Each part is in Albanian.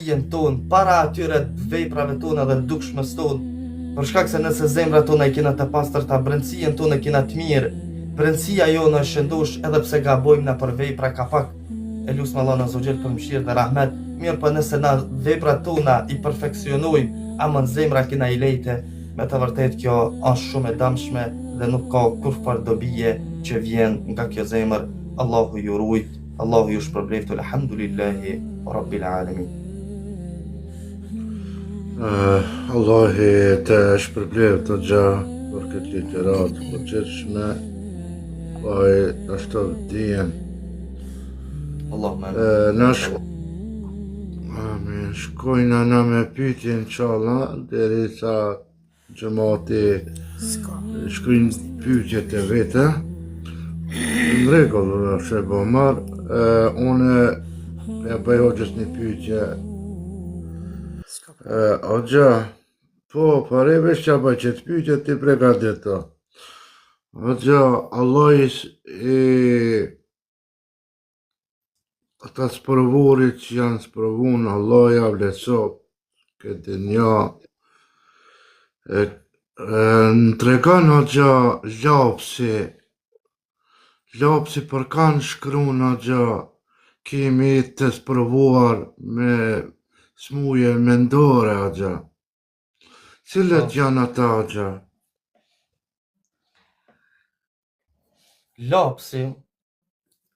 jenë tonë, para atyre veprave tona dhe dukshmës tonë, për shkak se nëse zemrat tona i kena të pastërta, brendësien tonë i kena të mirë, brendësia jona është shëndosh edhe pse gabojmë na për vepra kapak. E lusmë Allah në zogjel për mëshirë dhe rahmet, mirë për nëse na veprat tona i perfekcionojmë, ama në zemra kena i lejte, me të vërtet kjo është shumë e damshme dhe nuk ka kurfar dobije që vjen nga kjo zemër. Allahu ju rujt, Allahu ju shpërbleft, alhamdulillahi rabbil alamin. Allahi të shpërbleft të gja për këtë literat për qërshme, kaj ashtë të dijen. Allahumma amin. Shkojna na me pyetje inshallah deri sa gjemati shkojnë pyetjet e vete. Në rregull, është e bomar. Unë ja bëj hoxhës një pyetje. Hoxha, po, parevesh që bëj që të pyetje ti pregadito. Hoxha, Allah ata sprovurit që janë sprovun, Allah ja vleso këtë një. Në tregon hoxha lapsi për kanë shkru në gjë, kemi të sprovuar me smuje mendore hoxha. Cilët janë ata hoxha? Lapsi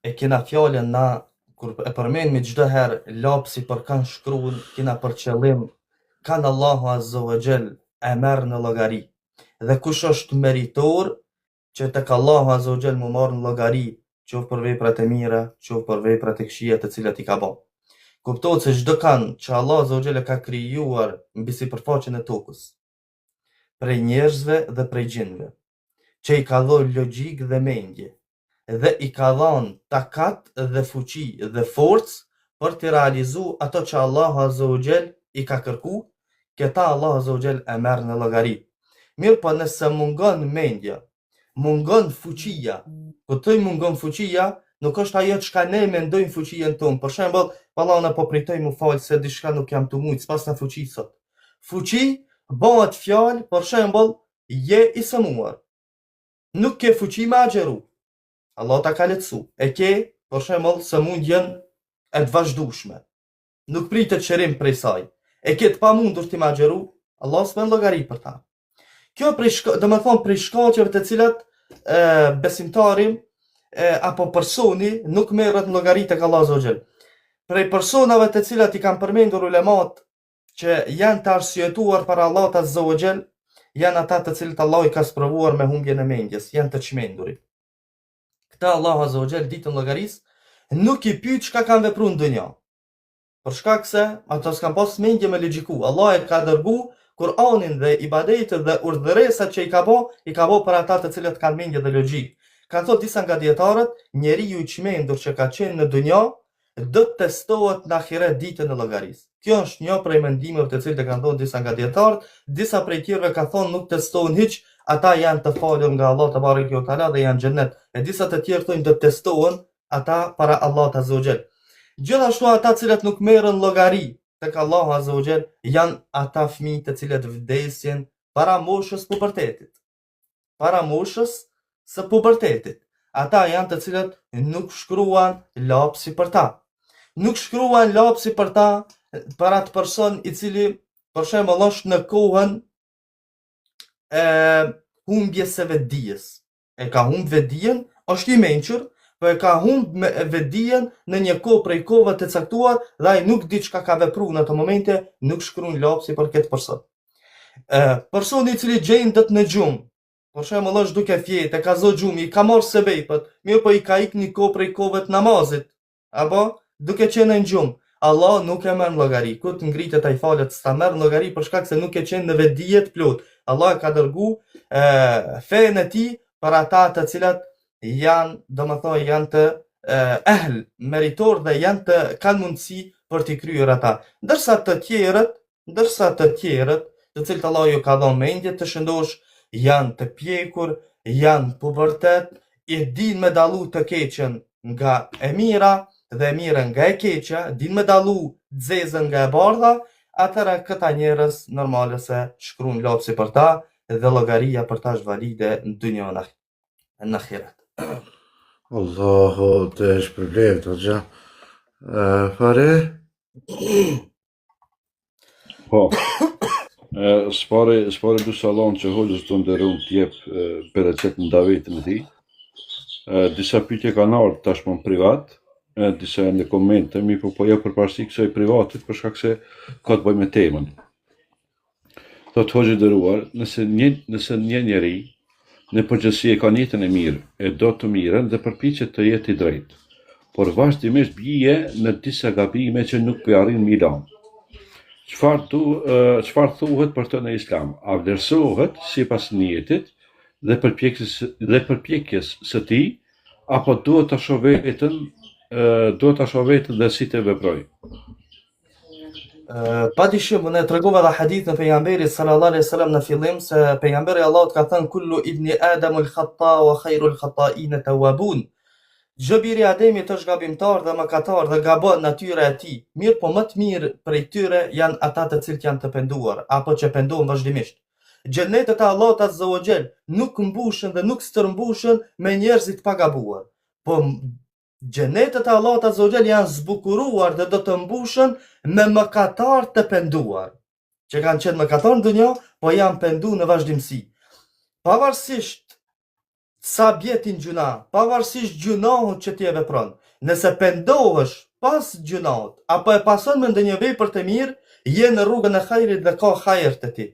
e kena fjallën na, kur e përmenmi çdo herë lapsi për kanë shkruan, kena për qëllim kanë Allahu Azza wa Jall e merr në llogari. Dhe kush është meritor që tek Allahu Azza wa Jall më marr në llogari, qoftë për veprat e mira, qoftë për veprat e këqija të cilat i ka bërë. Kuptohet se çdo kanë që Allahu Azza wa Jall e ka krijuar mbi sipërfaqen e tokës, prej njerëzve dhe prej gjinëve, që i ka dhënë logjik dhe mendje, dhe i ka dhënë takat dhe fuqi dhe forcë për të realizuar ato që Allahu Azza wa Jall i ka kërku, këta Allahu Azza wa Jall e merr në llogari. Mirë po nëse mungon mendja, mungon fuqia, kuptoj mungon fuqia, nuk është ajo çka ne mendojmë fuqien tonë. Për shembull, valla unë po pritoj më fal se diçka nuk jam të mujt, s'pas na fuqi sot. Fuqi bëhet fjalë, për shembull, je i sëmuar. Nuk ke fuqi me agjeru. Allah ta ka lehtësu. E ke, për shembull, sëmundjen e të vazhdueshme. Nuk pritet shërim prej saj. E ke të pamundur ti me agjeru, Allah s'bën llogari për ta. Kjo domethënë prej shkaqeve të cilat besimtari apo personi nuk merret në llogari tek Allahu Azza wa Jall. Prej personave të cilat i kanë përmendur ulemat që janë të arsyetuar para Allahut Azza wa Jall, janë ata të cilët Allah i ka sprovuar me humbjen e mendjes, janë të çmendurit. Këta Allahu Azza wa Jall ditën llogarisë nuk i pyet çka kanë vepruar në dunjë. Për shkak se ata s'kan pas mendje me logjiku. Allah e ka dërgu Kur'anin dhe ibadetet dhe urdhëresat që i ka bë për ata të cilët kanë mendje dhe logjik. Kanë thënë disa nga dietarët, njeriu i çmendur që ka qenë në dunjë do të testohet në ahiret ditën e llogarisë. Kjo është një prej mendimeve të cilët e kanë thënë disa nga dietarët, disa prej tjerëve kanë thënë nuk testohen hiç, ata janë të falur nga Allah te bareke ve teala dhe janë në xhennet. E disa të tjerë thonë do të testohen ata para Allahut Azza wa Jall. Gjithashtu ata cilët nuk merren llogari tek Allahu Azza wa Jall janë ata fëmijë të cilët vdesin para moshës pubertetit. Para moshës së pubertetit. Ata janë të cilët nuk shkruan lapsi për ta. Nuk shkruan lapsi për ta për atë person i cili për shembull është në kohën humbjes së vetdijes. E ka humb vetdijen, është i mençur, po e ka humb vetdijen në një kohë prej kohëve të caktuar dhe ai nuk di çka ka vepruar në ato momente, nuk shkruan lapsi për këtë person. Personi i cili gjendet në xhum, për shembull është duke fjetë, ka zë xhumi, ka marrë sebejpët, mirë po i ka ikë një kohë prej kohëve të namazit, apo duke qenë në xhum, Allah nuk e merr në llogari. Kur të ngritet ai falet, s'ta merr në llogari për shkak se nuk e qenë në vetdije të plot. Allah ka dërgu fenë e tij për ata të cilat janë, domethënë janë të ehl, meritor dhe janë të kanë mundësi për t'i kryer ata. Ndërsa të tjerët, të cilët Allah ju ka dhënë mendje të shëndosh, janë të pjekur, janë pubertet, i din me dallu të keqen nga e mira dhe e mira nga e keqja, din me dallu zezën nga e bardha, atëra këta njerëz normale se shkruan lapsi për ta dhe llogaria për ta është valide në dynjë në ahiret. Allahu të shpërblet hoxha. Fare? Po, s'pare du salon që hoxhës të ndërun t'jep bereqet në davetin e ti. Disa pyetje kanë ardhur tashmë privat, disa në komente, mi po jep përparësi kësaj privatit për shkak se ka të bëjë me temën. Thot hoxhë nderuar, nëse një njeri në përgjithësi e ka jetën e mirë, e do të mirën dhe përpiqet të jetë i drejtë, por vazhdimisht bie në disa gabime që nuk po arrin mi lanë. Çfarë thuhet për të në Islam? A vlerësohet sipas niyetit dhe përpjekjes së tij, apo duhet ta shoh veten dhe si të veproj? Padyshim ne tregova dha hadith në pejgamberit sallallahu alaihi wasallam në fillim se pejgamberi Allahut ka thënë kullu ibni adamul khata wa khairul khata'in tawwabun. Çdo biri i Ademit është gabimtar dhe mëkatar dhe gabon natyra e tij. Mirë, po më të mirë prej tyre janë ata të cilët janë të penduar apo që pendohen vazhdimisht. Xhenetet e Allahut azza wa jall nuk mbushen dhe nuk stërmbushen me njerëzit pa gabuar. Po xhenetet e Allahut azza wa jall janë zbukuruar dhe do të mbushen me mëkatar të penduar, që kanë qenë mëkatar në dunjë, po janë penduar në vazhdimsi. Pavarësisht sa bjetin gjuna, pavarësisht gjunahut që ti e vepron, nëse pendohesh pas gjunahut, apo e pason me ndonjë vepër të mirë, je në rrugën e hajrit dhe ka hajër të ti.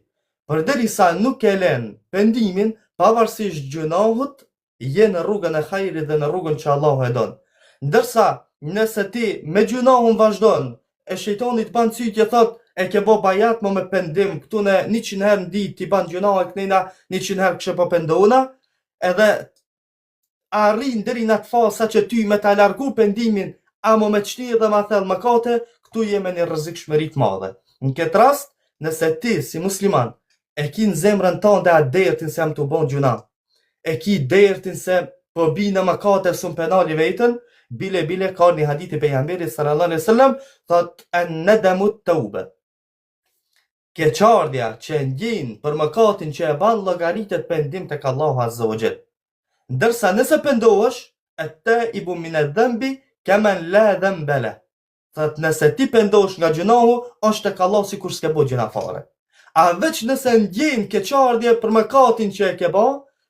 Përderisa nuk e len pendimin, pavarësisht gjunahut, je në rrugën e hajrit dhe në rrugën që Allahu e don. Ndërsa, nëse ti me gjunahun vazhdon, e shejtani të ban cytje thot, e ke bo bajat më me pendim, këtu në 100 herë në ditë ti ban gjunahun e kënena 100 herë këshe po pendohuna, edhe arrin deri në atë fazë sa që ty me ta largu pendimin, amo me çni dhe ma thellë mëkate, këtu jemi në rrezikshmëri të madhe. Në këtë rast, nëse ti si musliman e ki në zemrën tënde atë dertin se jam të bon gjuna, e ki dertin se po bi në mëkate s'un penali vetën, bile ka një hadith i pejgamberit sallallahu alaihi wasallam, thot an-nadamu at-tauba. Keqardhja që ndjen për mëkatin që e ban llogaritet pendim tek Allahu azza wa jall. Ndërsa nëse pendohesh, at-taibu min adh-dhanbi kaman la dhanba la. Thot nëse ti pendohesh nga gjunahu, është tek Allah sikur s'ke bo gjuna fare. A veç nëse ndjen keqardhje për mëkatin që e ke bë,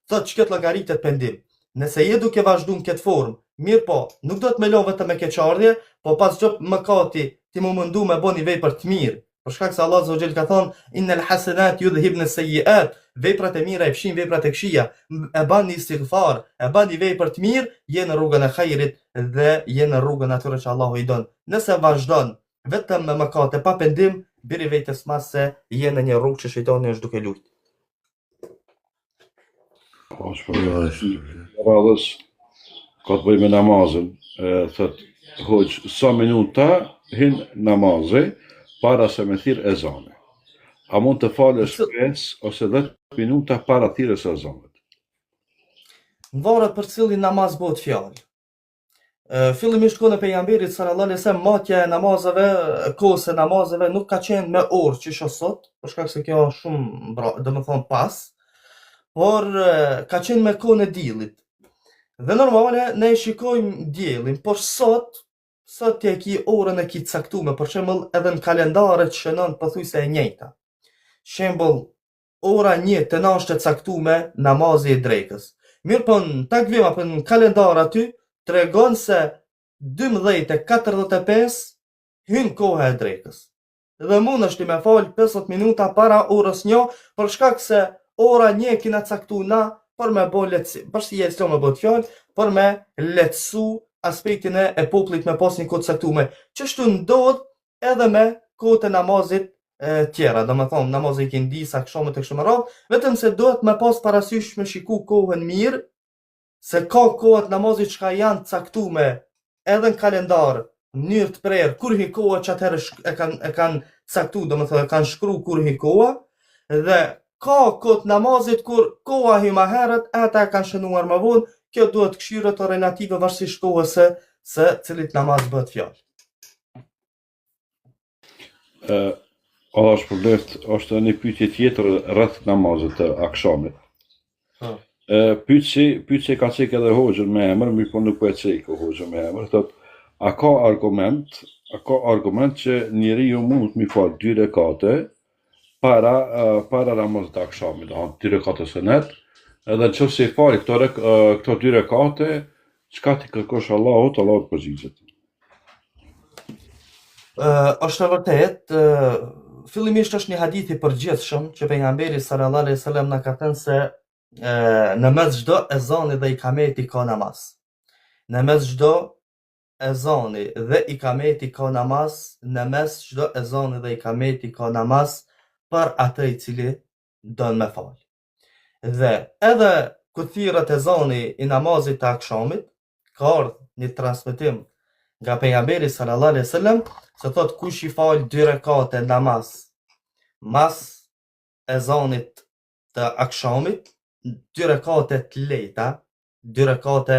thot çket llogaritet pendim. Nëse je duke vazhdu në këtë formë, mirë po, nuk do të me lo vetëm me keqardhje, po pas çdo mëkati ti më mundu me bo një vepër të mirë. Për shkak se Allah Azza ka thonë innal hasanat yudhhibna as-sayyi'at, veprat e mira e fshin veprat e këqija, e bani istighfar, e bani vepër të mirë, je në rrugën e hajrit dhe je në rrugën atyre që Allahu i don. Nëse vazhdon vetëm me mëkate pa pendim, biri vetes mas se je në një rrugë që shejtani është duke lujt. Radhës ka të bëjë me namazën, thot hoxh sa minuta hin namazi para se me thirr ezane. A mund të falësh 5 ose 10 minuta para thirrjes së ezanit? Varet për cilin namaz bëhet fjalë. Fillimisht kohën e pejgamberit sallallahu alaihi wasallam matja e namazeve, kohës e namazeve nuk ka qenë me orë që sot, për shkak se kjo është shumë domethënë pas, por ka qenë me kohën e diellit. Dhe normale ne shikojmë diellin, por sot e ki orën e ki caktume, për shembull edhe në kalendaret shënon pothuajse e njëjta. Shembull, ora 1 të na është e caktume namazi i drekës. Mirë po në takvim apo në kalendar aty tregon se 12:45 hyn koha e drekës. Dhe mund është me fal 50 minuta para orës 1, për shkak se ora 1 kena caktuar na për me bo lehtësim. Për si jetë me bot fjalë, për me lehtësu aspektin e popullit me pas një kohë caktuar. Çështu ndodh edhe me kohët e namazit tjera, domethënë namazi i kindis, akşamit e kështu me radhë, vetëm se duhet me pas parasysh me shiku kohën mirë, se ka kohët namazit që janë caktuar edhe në kalendar, në mënyrë të prerë, kur hi koha që atëherë e kanë caktuar, domethënë kanë shkruar kur hi koha, dhe ka kohët namazit kur koha hi më herët, ata e kanë shënuar më vonë. Kjo duhet këshirët o relative varsisht kohës se cilit namaz bëhet fjalë. Allah shpërblet, është një pyetje tjetër rreth namazit të akşamit. Po. Pyetsi ka cek edhe hoxhën me emër, mirë po nuk po e cek hoxhën me emër, thot, a ka argument që njeriu mund mi fal 2 rekate para namazit të akşamit, do 2 rekate sunet, edhe nëse i fali këto 2 rekate, çka ti kërkosh Allahut përgjigjet. Është e vërtet, fillimisht është një hadith i përgjithshëm që pejgamberi sallallahu alaihi wasallam na ka thënë se në mes çdo ezani dhe ikameti ka namaz. Në mes çdo ezani dhe ikameti ka namaz, në mes çdo ezani dhe ikameti ka namaz për atë i cili don me fal. Dhe edhe kur thirret ezani i namazit të akşamit, ka ardhur një transmetim nga pejgamberi sallallahu alaihi wasallam se thot kush i fal 2 rekate namaz mas ezanit të akşamit, 2 rekate të lehta, 2 rekate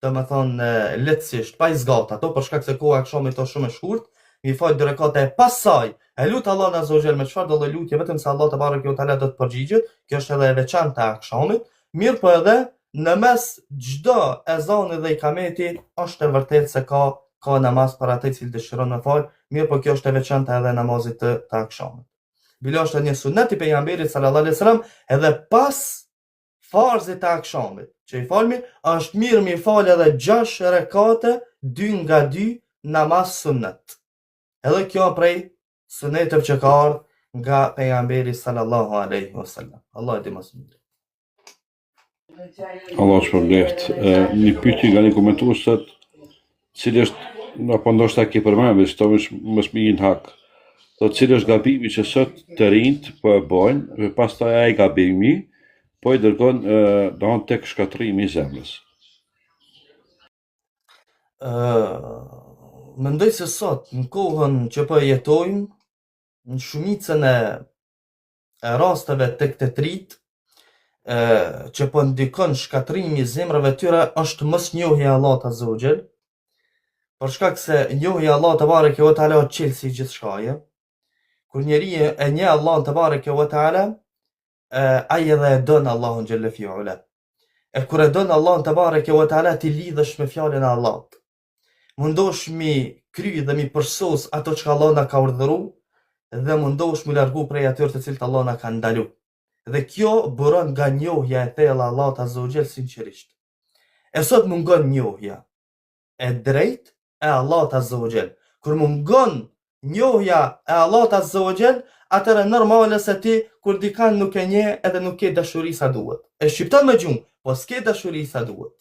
do të thonë lehtësisht, pa i zgat ato për shkak se koha e akşamit është shumë e shkurt, mi fal 2 rekate pas saj. E lut Allahun azza wa jall me çfarë do lloj lutje vetëm se Allah te bareke ve teala do të përgjigjet. Kjo është edhe e veçantë e akşamit. Mirë po edhe në mes çdo ezani dhe ikameti është e vërtetë se ka namaz për atë i cili dëshiron me fal, mirë po kjo është e veçantë edhe namazit të akşamit. Bilo është një sunet i pejgamberit sallallahu alaihi wasallam edhe pas farzit të akşamit, që i falmi, është mirë mi fal edhe 6 rekate, 2 nga 2 namaz sunnet. Edhe kjo prej sunetëve që ka ardhur nga pejgamberi sallallahu alaihi wasallam. Allah e di më së miri. Allah shpërblet. Një pyetje nga një komentues thot, cili është, apo ndoshta ke përmendur, veç to mos më jin hak. Thot cili është gabimi që sot të rinjt po e bojnë, dhe pastaj ai gabimi po i dërgon don tek shkatrimi i zemrës. Mendoj se sot në kohën që po jetojmë, në shumicën e rasteve tek të trit, që po ndikon shkatrimi i zemrave tyre është mosnjohja e Allahut azza wa jall, për shkak se njohja e Allahut te bareke ve teala është çelësi i gjithçkaje. Kur njeriu e njeh Allahun te bareke ve teala, ai edhe e don Allahun xhalla fi ula. E kur e don Allahun te bareke ve teala ti lidhesh me fjalën e Allahut. Mundosh mi kry dhe mi përsos ato që Allah na ka urdhëruar dhe mundosh mi largu prej atyre të cilët Allah na ka ndalu. Dhe kjo buron nga njohja e thella Allahut azza wa jall sinqerisht. E sot mungon njohja e drejt e Allahut azza wa jall. Kur mungon njohja e Allahut azza wa jall, atëra normale se ti kur dikan nuk e njeh edhe nuk ke dashuri sa duhet. E shqipton me gjumë, po s'ke dashuri sa duhet.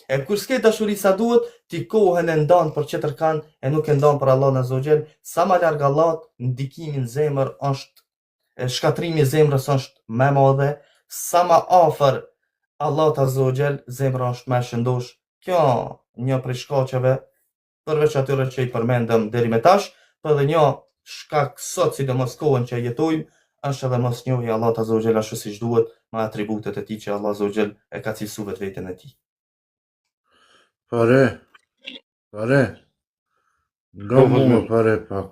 E kur s'ke dashuri sa duhet, ti kohën e ndan për çetër kan e nuk e ndan për Allahun azza wa jall. Sa më larg Allahut, ndikimi në zemër është, shkatrimi i zemrës është më i madh, sa më afër Allahut azza wa jall, zemra është më e shëndosh. Kjo një prej shkaqeve, përveç atyre që i përmendëm deri më tash, po edhe një shkak sot sidomos kohën që jetojmë, është edhe mosnjohja e Allahut azza wa jall ashtu siç duhet, me atributet e tij që Allah azza wa jall e ka cilësuar veten e tij. Pare. Nga mu pare pak.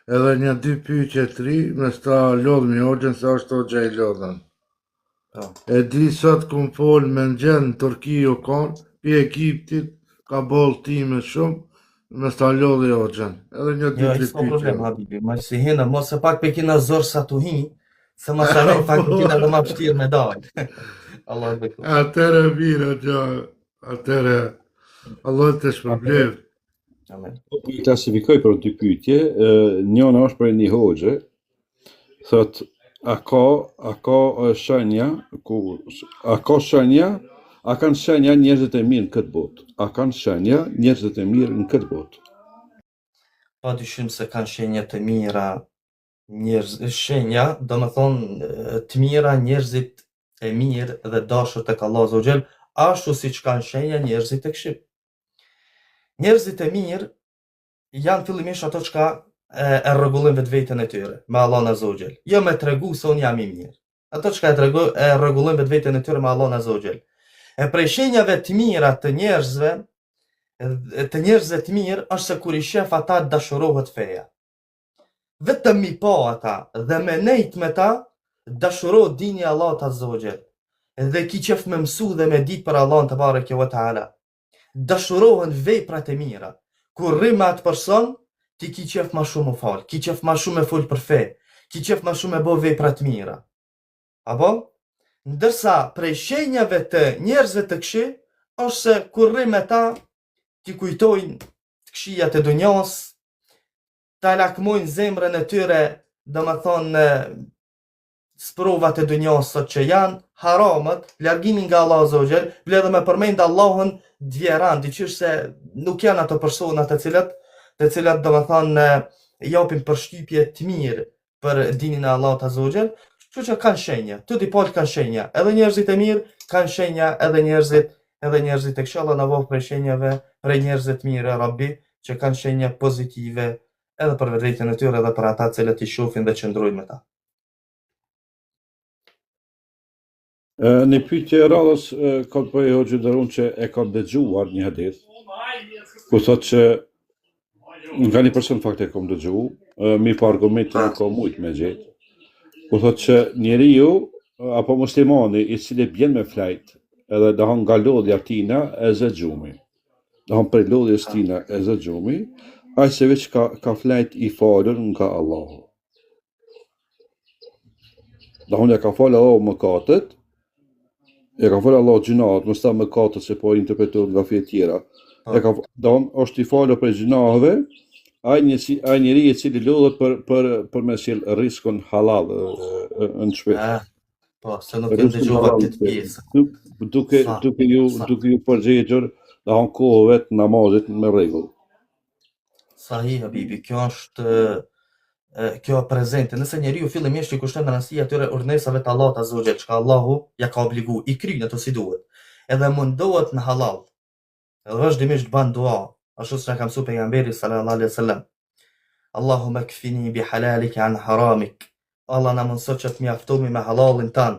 Edhe një 2 pyetje 3, me sta lodhmi hoxhën se është hoxha i lodhën. E di sot kum fol me nxen në Turki o kon, pi Egiptit, ka boll time shumë, me sta lodhi hoxhën. Edhe një 2-3 pyetje. Jo, problem habibi, ma si hina, mos e pak pe kina zor sa tu hi, se ma sa vej pak kina dhe ma pështirë me dal. Allah e beklu. Atere mirë, atere, Allah të shpërblet. Amen. Po i klasifikoj për 2 pyetje, njëna është për një hoxhe, thot, a ka shenja, a kanë shenja njerëzit e mirë në këtë botë? A kanë shenja njerëzit e mirë në këtë botë? Pa dyshim se kanë shenja të mira, shenja, do me thonë të mira njerëzit e mirë dhe dashur tek Allah azza wa jall, ashtu siç kanë shenja njerëzit e këshill. Njerëzit e mirë janë fillimisht ato që e rregullojnë vetveten e tyre me Allahun azza wa jall. Jo me tregu se un jam i mirë. Ato që e rregullojnë vetveten e tyre me Allahun azza wa jall. E prej shenjave të mira të njerëzve, të njerëzve të mirë është se kur i shef ata dashurohet feja. vetëm mi pa ata dhe me nejt me ta, dashuro dini Allah Azza wa Jall. Dhe ki qef me mësu dhe me dit për Allah të bareke wa ta'ala. Dashurohen veprat e mira. Kur rrim me atë person, ti ki qef ma shumë më fal, ki qef ma shumë me fol për fe, ki qef ma shumë me bo veprat mira. Apo? Ndërsa prej shenjave të njerëzve të këshi, është se kur rrim me ta, ti kujtojnë të këshijat e dunjas, ta lakmojnë zemrën e tyre, dhe më thonë, sprovat e dunjas sot që janë, haramët, largimin nga Allah Azza wa Jall, ble dhe me përmend Allahun dvjeran, diqysh se nuk janë ato personat të cilat dhe më thonë, japin përshtypje të mirë për dinin e Allah Azza wa Jall, kështu që kanë shenja, të dipalë kanë shenja, edhe njerëzit e mirë kanë shenja, edhe njerëzit e këshalla në vohë prej shenjave, prej njerëzit mirë e Rabbi, që kanë shenja pozitive, edhe për vetën e tyre edhe për ata cilët i shohin dhe qëndrojnë me ta. Një pyetje e radhës ka të bëjë Hoxhë Darun që e ka dëgjuar një hadith, ku thotë që nga një person fakte e kom dëgju, mi pa argumente nuk ka mujt me gjetë, ku thotë që njeriu apo muslimani i cili bjen me flajt edhe dahon nga lodhja tina e zë gjumi, dahon për lodhjes tina e zë gjumi, ai se veç ka flajt i falur nga Allahu. Dahon ja ka falë Allahu mëkatet, e ka falë Allahu gjinat, mos ta mëkatet se po interpretohet nga fije tjera. Dahon është i falur për gjinahëve, ai njeri i cili lodhet për me sjell riskun halal në shpejt. Po, se nuk e dëgjova këtë pjesë. Duke ju përgjigjur, dahon kohë vetë namazit me rregull. Sahih habibi, kjo prezente. Nëse njeriu fillimisht i kushton rëndësi atyre urdhënesave të Allahut Azza wa Jall, që Allahu ja ka obligu, i kryen ato si duhet, edhe mundohet në halal, edhe vazhdimisht ban dua, ashtu si ka mësuar pejgamberi sallallahu alaihi wasallam. Allahumma kfini bi halalika an haramik. Allah na mëson që të mjaftohemi me halalin tan,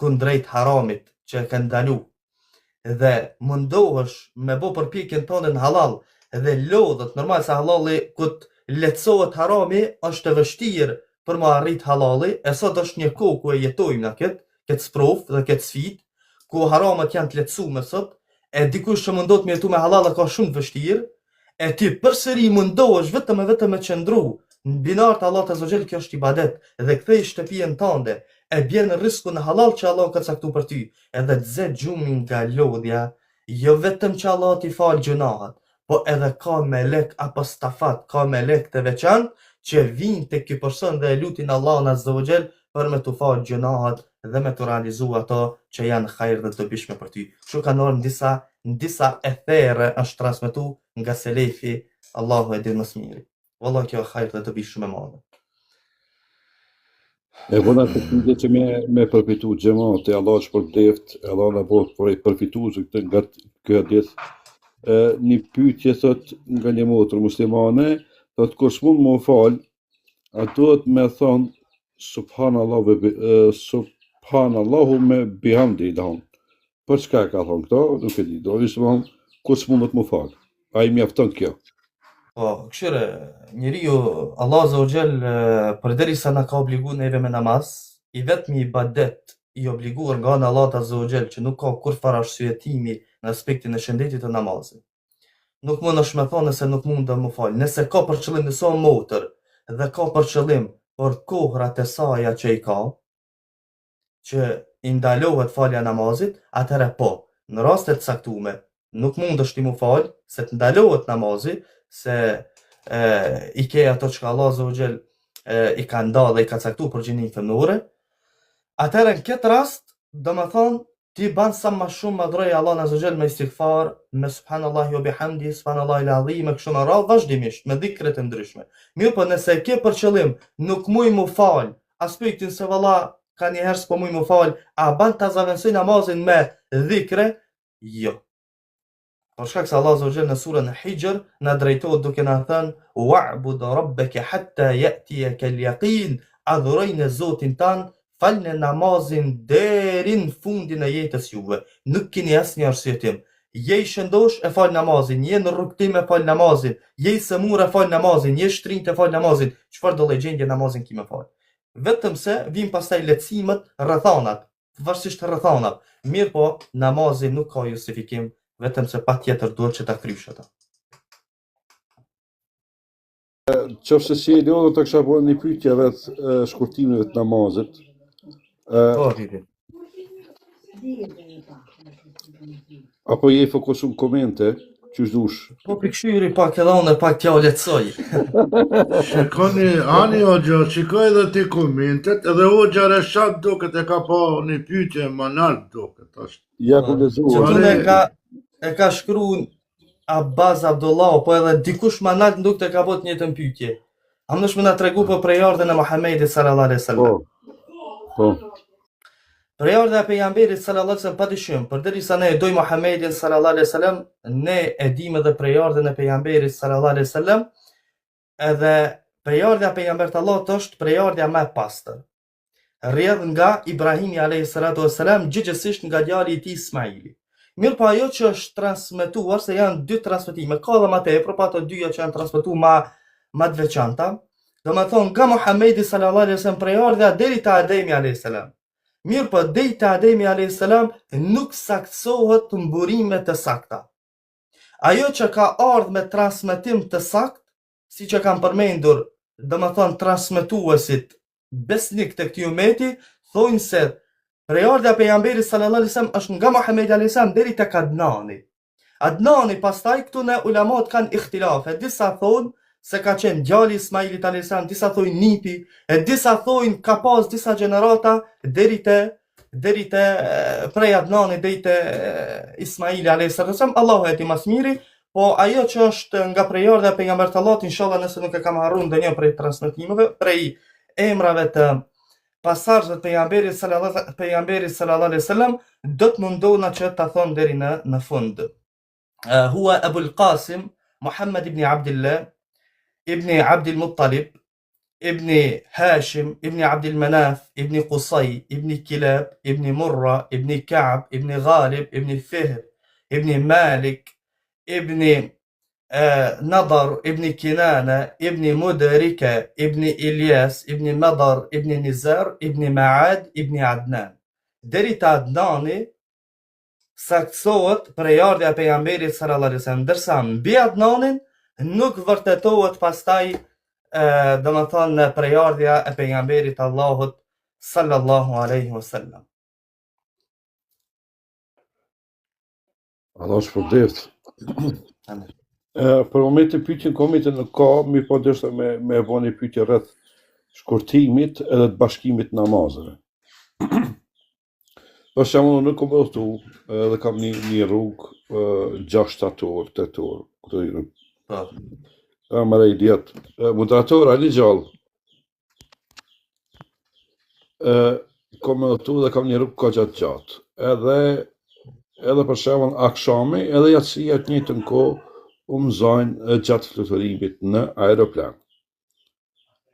kundrejt haramit që e ka ndalu. Dhe mundohesh me bo përpjekjen tonë në halal, dhe lodhet, normal se halali ku të lehtësohet harami, është e vështirë për më arrit halali, e sot është një kohë ku e jetojmë në këtë sprov dhe këtë sfit, ku haramat janë të lehtësuar sot, e dikush që mundohet me jetu me halal ka shumë të vështirë, e ti përsëri mundohesh vetëm me qëndru në binar të Allah Azza wa Jall, kjo është ibadet, dhe kthej shtëpinë tënde, e bjen risku në halal që Allah ka caktuar për ty, edhe të zë gjumin nga lodhja, jo vetëm që Allah t'i fal gjunahat, po edhe ka melek apo stafat, ka melek të veçantë që vinë te ky person dhe e lutin Allahun Azza wa Jall për me t'u fal gjunahat dhe me t'u realizu ato që janë hajër dhe të dobishme për ty. Kështu ka ndodhur në disa ethere është transmetu nga selefi, Allahu e din më së miri. Wallahi kjo hajër dhe dobi shumë e madhe. E vona të këtë që me përfitu xhamati, Allah është për bleft, Allah në bëhë për i përfitu nga kjo hadith. Një pyetje thot nga një motër muslimane, thot kur s'mund më fal, a duhet me thon subhanallahu me bihamdi dahon. Për çka ka thon këto? Nuk e di. Do ishte kur s'mundet më fal. Ai mjafton kjo. Po, këshire, njeriu Allah Azza wa Jall përderisa na ka obliguar neve me namaz, i vetmi ibadet i obliguar nga ana Allah Azza wa Jall, që nuk ka kur fare arsyetimi në aspektin e shëndetit të namazit. Nuk mund është me thonë nëse nuk mund të më falë. Nëse ka për qëllim nëso motër dhe ka për qëllim për kohrat e saja që i ka, që i ndalohet falja namazit, atëre po, në rastet caktume, nuk mund është i mu falë, se të ndalohet namazit, se i ke ato që Allah Azza wa Jall i ka nda dhe i ka caktu për gjinin femnore, atëre në këtë rast, do me thonë, ti ban sa ma shumë madhrej Allah Azza wa Jall me istighfar, me subhanallahi wa bihamdi, subhanallahi al-azim, me kështu me radhë vazhdimisht, me dhikret e ndryshme. Mirë po nëse ke për qëllim, nuk muj mu fal, aspektin se valla ka një herë s'po muj mu fal, a ban ta zavendësoj namazin me dhikre? Jo. Për shkak se Allah Azza wa Jall në surën Hijr na drejtohet duke na thënë: "Wa'bud rabbaka hatta ya'tiyaka al-yaqin", adhurojnë Zotin tan, falni namazin deri në fundin e jetës juve. Nuk keni asnjë arsyetim. je i shëndosh e fal namazin, je në rrugtim e fal namazin, je i sëmur e fal namazin, je shtrinjt e fal namazin, çfarë do lloj gjendje namazin ki me fal. Vetëm se vim pastaj lehtësimet, rrethanat, varësisht rrethanat. Mirë po, namazi nuk ka justifikim, vetëm se patjetër duhet që ta krysh ata. Qofse si e do të kisha bërë një pyetje rreth shkurtimeve të namazit. Po, Ridi. Apo je fokusu në komente, që dush. Po pikëshyri pak edhe unë pak t'ja u lehtësoj. Shikoni, ani Hoxha, shikoj edhe ti komentet, edhe Hoxha Reshat duket e ka pa një pyetje më nalt duket është. Ja ku Që lezuar. tune e ka shkru Abbas Abdullahu, po edhe dikush më nalt nuk të ka bot njëtën pyetje. A më nëshme nga tregu po prej ardhen e Muhammedit sallallahu alaihi wasallam. Po. Prej ardhen e pejgamberit sallallahu alaihi wasallam pa dyshim, përderisa ne e doj Muhammedin sallallahu alaihi wasallam, ne e dim edhe prej ardhen e pejgamberit sallallahu alaihi wasallam, edhe prej ardhen e pejgamberit Allahut është prej ardhen më e pastër. Rrjedh nga Ibrahimi alayhi salatu wassalam, gjithësisht nga djali i tij Ismaili. Mirë po ajo që është transmetuar, se janë dy transmetime, ka dhe më tepër, pa ato dyja që janë transmetuar më të veçanta, do me thonë nga Muhammedi sallallahu alaihi wasallam prej ardha deri te Ademi alayhi salam. Mirë po deri te Ademi alayhi salam nuk saktësohet të mburime të sakta. Ajo që ka ardhur me transmetim të sakt, si që kanë përmendur, do me thonë transmetuesit besnik të këtij umeti, thonë se prej ardha e pejgamberit sallallahu alaihi wasallam është nga Muhammedi alayhi salam deri tek Adnani. Adnani pastaj këtu në ulamat kanë ikhtilafe, disa thonë se ka qenë djali Ismailit alayhi salam, disa thonë nipi, e disa thonë ka pas disa gjenerata deri te prej Adnani deri te Ismaili alayhi salam. Allahu e di mas miri, po ajo që është nga prej ardha e pejgamberit Allahut, inshallah nëse nuk e kam harruar ndonjë prej transmetimeve, prej emrave të pasazhet pejgamberit sallallahu alaihi wasallam, do të mundona që ta thon deri në fund. Huwa Abul Qasim Muhammad ibn Abdullah ibn Abdul Muttalib ibn Hashim ibn Abdul Manaf ibn Qusay ibn Kilab ibn Murra ibn Ka'b ibn Ghalib ibn Fihr ibn Malik ibn نضر ابن كنانة ابن مدركة ابن إلياس ابن مضر ابن نزار ابن معاد ابن عدنان. Deri te Adnani saktësohet prej ardha e pejgamberit sallallahu alaihi wasallam, ndërsa mbi Adnanin nuk vërtetohet pastaj domethënë prej ardha e pejgamberit Allahut sallallahu alaihi wasallam. Allah shpërblet. Amen. Për momentin pyetjen komitet nuk ka, mi po dështë me bëni pyetje rreth shkurtimit edhe të bashkimit të namazeve. Për shembull, në Komodostu edhe kam një rrugë 6 shtator, 8 orë, këtë Po. më rej 10. Moderatora një gjallë. Komodostu dhe kam një rrugë ka gjatë. Edhe për shembull akshami, edhe yatsia të njëjtën kohë mësojnë gjatë fluturimit në aeroplan.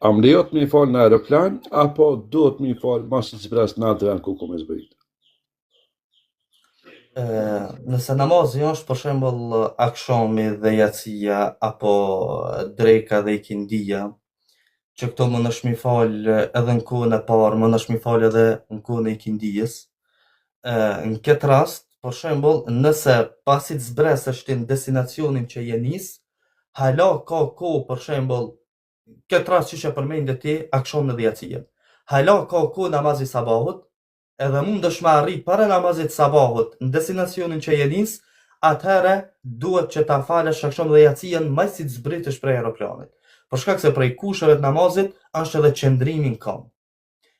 A më lejohet me fal në aeroplan, apo duhet me fal mas zbres në atë vend ku kom e zbrit? Nëse namazi është për shembull akshami dhe yatsia apo dreka dhe ikindia, që këto më nësh mi fal edhe në kohën e parë, më nësh mi fal edhe në kohën e ikindijës, në këtë rast për shembull, nëse pasi të zbresësh në destinacionin që je nis, hala ka kohë për shembull, këtë rast që përmendë ti, akşam dhe yatsia. Hala ka kohë namazi sabahut, edhe mundesh me arrit para namazit sabahut në destinacionin që je nis, atëherë duhet që ta falësh akşam dhe yatsin më si të zbritesh prej aeroplanit. Për shkak se prej kusheve të namazit është edhe qëndrimi në kam.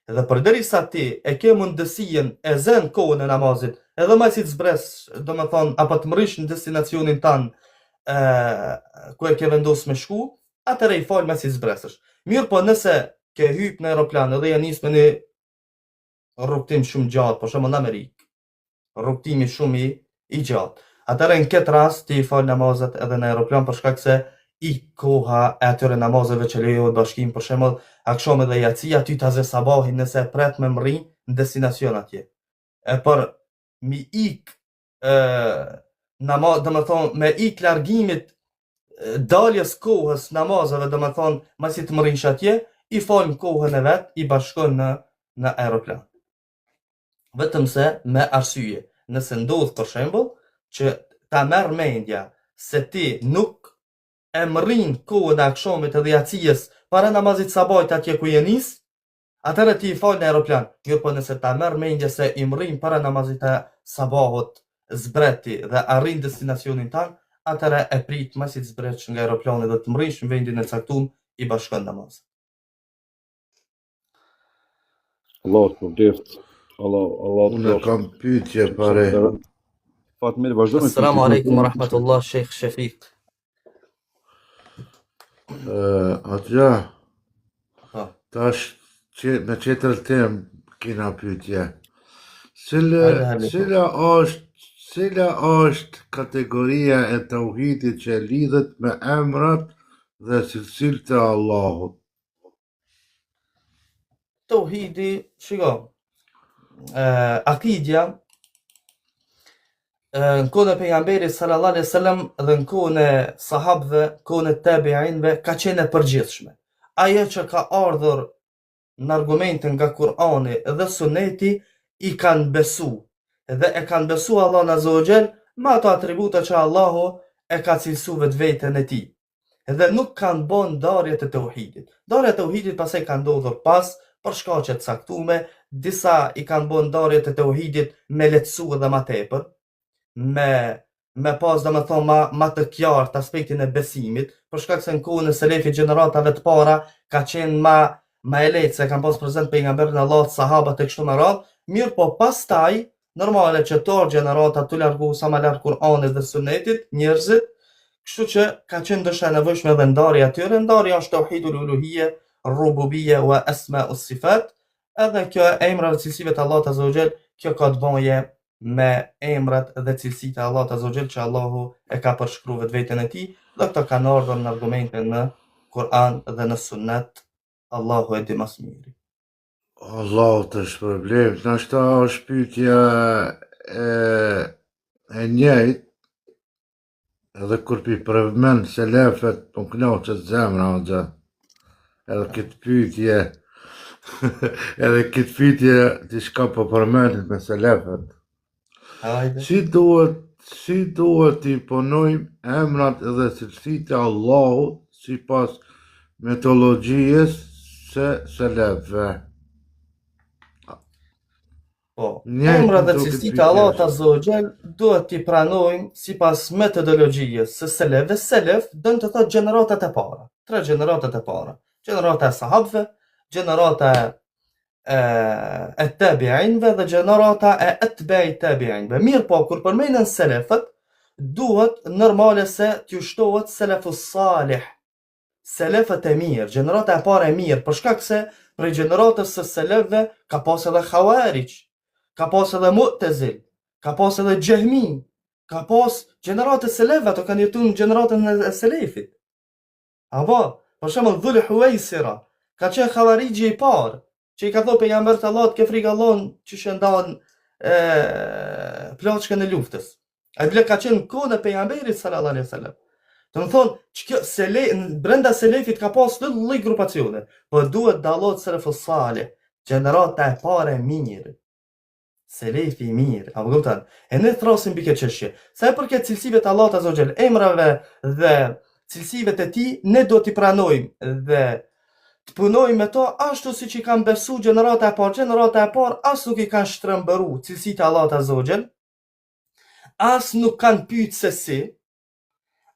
Edhe përderisa ti e ke mundësinë e zën kohën e namazit, edhe më si të zbres, do me thonë, apo të mërish në destinacionin tanë ku e ke vendos me shku, atëre i falë më si të zbresësh. Mirë po nëse ke hyp në aeroplan edhe ja nis me një rrugtim shumë gjatë, për shembull në Amerikë, rrugtimi shumë i gjatë, atëre në këtë rast ti i falë namazet edhe në aeroplan për shkak se i koha e atyre namazeve që lejohet bashkim, për shembull akşam dhe yatsia, ty taze sabahin nëse pret me mri në destinacion atje. Për mi ik dhe më thonë, me ik largimit daljes kohës namazave, dhe më thonë, masi të mërinsh atje, i falën kohën e vetë, i bashkon në aeroplan. Vetëm se me arsye, nëse ndodh për shembull që ta merr mendja se ti nuk e mrin kohën e akşamit edhe jacijës para namazit sabahit atje ku je nis, atëherë ti i fal në aeroplan. Jo, po nëse ta merr mendja se i mrin para namazit e sabahut zbreti dhe arrin destinacionin tan, atëherë e prit masi të zbretsh nga aeroplani dhe të mrish në vendin e caktuar, i bashkon namaz. Allah të përbleft. Allah Unë kam pyetje pare. Fatmir, vazhdo me Assalamu alaikum wa rahmatullah, Sheikh Shafiq. Atja, Po. tash me qetër tem kena pyetje. Cila është kategoria e tauhidit që lidhet me emrat dhe cilësitë e Allahut? Tauhidi, shiko, akidja, në kohën e pejgamberit sallallahu alaihi wasallam dhe në kohën e sahabëve, kohën e tabiinëve ka qenë e përgjithshme. Ajo që ka ardhur në argumente nga Kur'ani dhe Suneti i kanë besu dhe e kanë besu Allah azza wa jall me ato atributa që Allahu e ka cilësuar vetveten e tij. Dhe nuk kanë bën ndarje të tauhidit. Ndarja e tauhidit pastaj ka ndodhur pas për shkaqe të caktuara, disa i kanë bën ndarje të tauhidit me lehtësu dhe ma tepër, me pas dhe me thonë ma të qartë aspektin e besimit, për shkak se në kohën e selefit gjeneratave të para ka qenë ma e lehtë se kanë pas prezent pejgamberin e Allahut, sahabat e kështu me radhë, mirë po pastaj normale që tërë gjenerata të largu sa ma larg Kur'anit dhe Sunetit, njerëzit, kështu që ka qenë dësha nevojshme dhe ndarja atyre. Ndarja është tauhidul uluhiyya, rububiyya wa asma us sifat, edhe kjo emra dhe cilësive të Allahut azza wa jall, kjo ka të bëje me emrat dhe cilësitë e Allahut azza wa jall që Allahu e ka përshkruar vetveten e tij, dhe këto kanë ardhur në argumente në Kur'an dhe në Sunnet. Allahu e di më së miri. Allahu të shpërbleft. Nashta është pyetja e njëjtë, edhe kur pi përmend selefet, po knaqet zemra xha. Edhe këtë pyetje diçka po përmendet me selefet. Hajde. Si duhet i punojmë emrat dhe cilësitë e Allahut sipas metodologjisë së selefëve? Po, emrat dhe cilësitë e Allahut azza wa jall duhet t'i pranojmë sipas metodologjisë së selefëve. Selef do të thotë gjeneratat e para, 3 gjeneratat e para. Gjenerata e sahabëve, gjenerata e tabiinëve dhe gjenerata e atba'i tabiinëve. Mirë po, kur përmenden selefët, duhet normale se t'ju shtohet selefus salih, selefët e mirë, gjenerata e para e mirë, për shkak se prej gjeneratës së selefëve ka pas edhe Khawarij, ka pas edhe Mu'tazil, ka pas edhe Jahmi, ka pas gjeneratës selefëve, ato kanë jetuar në gjeneratën e selefit. Apo, për shembull Dhul Huwaisira, ka qenë Khawariji i parë, që i ka thonë pejgamberit Allahut ke frikë Allahun që shëndan plaçkën e luftës. Ai bile ka qenë kohën e pejgamberit sallallahu alaihi wasallam. Do të thonë që brenda selefit ka pas lloj grupacione, por duhet dallohet selefus salih, gjenerata e parë e mirë. Selefi i mirë, apo kupton? E ne thrasim mbi këtë çështje. Sa e përket cilësive të Allahut azza wa jall, emrave dhe cilësive të tij, ne do t'i pranojmë dhe të punojmë me to ashtu siç i kanë besu gjenerata e parë. Gjenerata e parë as nuk i kanë shtrembëru cilësitë e Allahut azza wa jall, as nuk kanë pyet se si,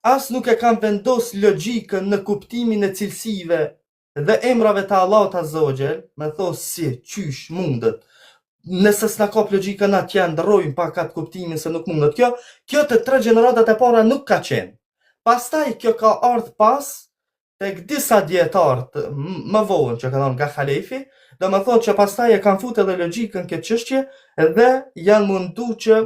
as nuk e kanë vendos logjikën në kuptimin e cilësive dhe emrave të Allahut azza wa jall, me thos si, qysh mundet. Nëse s'na kap logjikën atje ndrojmë pak atë kuptimin se nuk mundet. Kjo të 3 gjeneratat e para nuk ka qenë. Pastaj kjo ka ardhur pas tek disa dietarë më vonë që kanë nga Halefi, domethënë që pastaj e kanë futur edhe logjikën këtë çështje dhe janë mundu që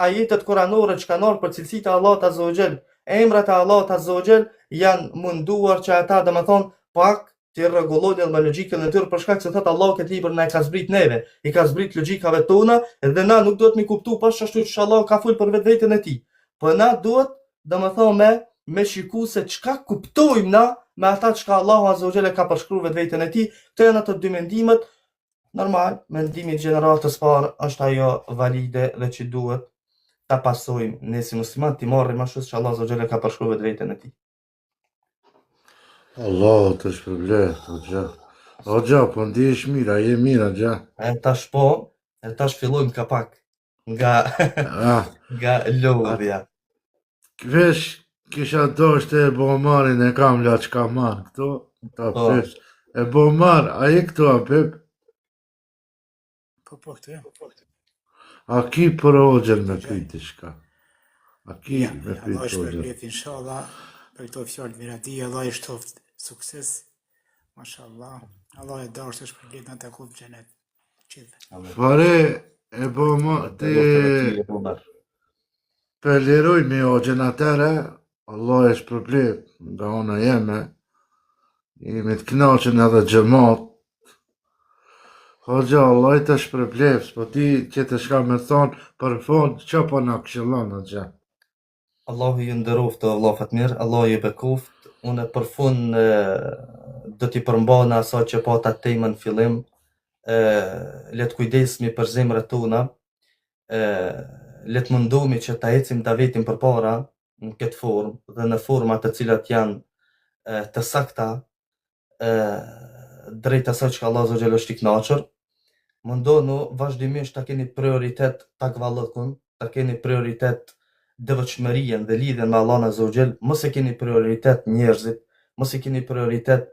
ajetet kuranore që kanë ardhur për cilësitë e Allahut azza wa jall, emrat e Allahut azza wa jall, janë munduar që ata domethënë pak të rregullojnë me logjikën e tyre, për shkak se thotë Allahu këtë libër na e ka zbrit neve, i ka zbrit logjikave tona dhe na nuk do të mi kuptu pas ashtu që Allahu ka fol për vetveten e tij. Po na duhet, domethënë me shiku se çka kuptojmë na me ata çka Allahu Azza wa Jalla ka përshkruar vetën e tij. Këto janë ato dy mendimet. Normal, mendimi i gjeneratës parë është ajo valide dhe që duhet ta pasojmë ne si musliman, ti marrim ashtu që Allahu Azza wa Jalla ka përshkruar vetën e tij. Allah të shpërblet, Hoxha. Hoxha, po ndihesh mirë, a je mirë, Hoxha? Tash po, tash fillojmë ka pak nga Ah, nga lodhja. vesh kisha doshte e bomarin e kam la qka marë këto, ta Po. pesh. E bomar, a je këto a pep? Po, këtu jam. A ki për Hoxhën me pyjti shka? A ki Ja, me Allah pyjti është Hoxhën? përblet, inshallah, për këto fjallë mirati, Allah i shtoft sukses, mashallah, Allah e dasht është përblet në të kupë gjenet, qithë. Fare e bomar, ti pëlleroj me Hoxhën atere, Allah e shpërblet nga ona jeme, jemi të knaqen edhe gjëmat. Hoxha, Allah i të shpërblet, po ti që të shka me thonë, për fond, që po në këshillon, Hoxha? Allahu ju nderoft o vllafat mirë, Allahu ju bekoft. Unë për fund do t'i përmbana asaj që pata temën fillim. Le të kujdesemi për zemrat tona. Le të mundohemi që ta ecim davetin përpara në këtë formë dhe në forma të cilat janë të sakta drejt asaj që Allahu Azza wa Jalla është i kënaqur. Mundohuni vazhdimisht ta keni prioritet takvallëkun, ta keni prioritet devotshmërien dhe lidhjen me Allahun Azza wa Jall, mos e keni prioritet njerëzit, mos e keni prioritet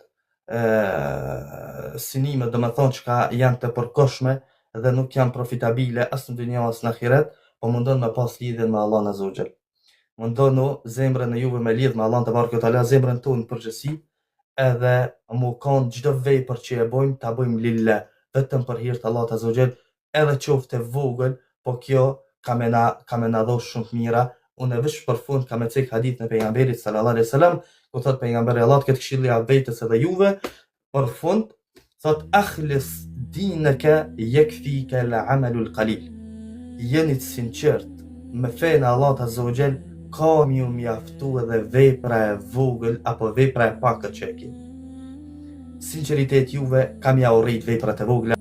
synime, domethënë çka janë të përkohshme dhe nuk janë profitabile as në dynjë as në ahiret, po mundon me pas lidhjen me Allahun Azza wa Jall. Mundonu zemrën e juve me lidh me Allahun te bareke te ala, zemrën tonë në përgjithësi, edhe mu kanë çdo vepër që e bojmë, ta bojmë lillah, vetëm për hir të Allahut Azza wa Jall, edhe qoftë e vogël, po kjo ka me na dhosh shumë të mira. Unë veç për fund kam e cek hadith në pejgamberit sallallahu alaihi wasallam, ku thot pejgamberi Allah këtë këshilli vetes edhe juve, për fund thot akhlis dinaka yakfika al-amalu al-qalil. Jeni të sinqert me fenë Allahut Azza wa Jall, ka ju mjaftu edhe vepra e vogël apo vepra e pakët që e keni. Sinqeritet juve kam ja urrit veprat e vogla.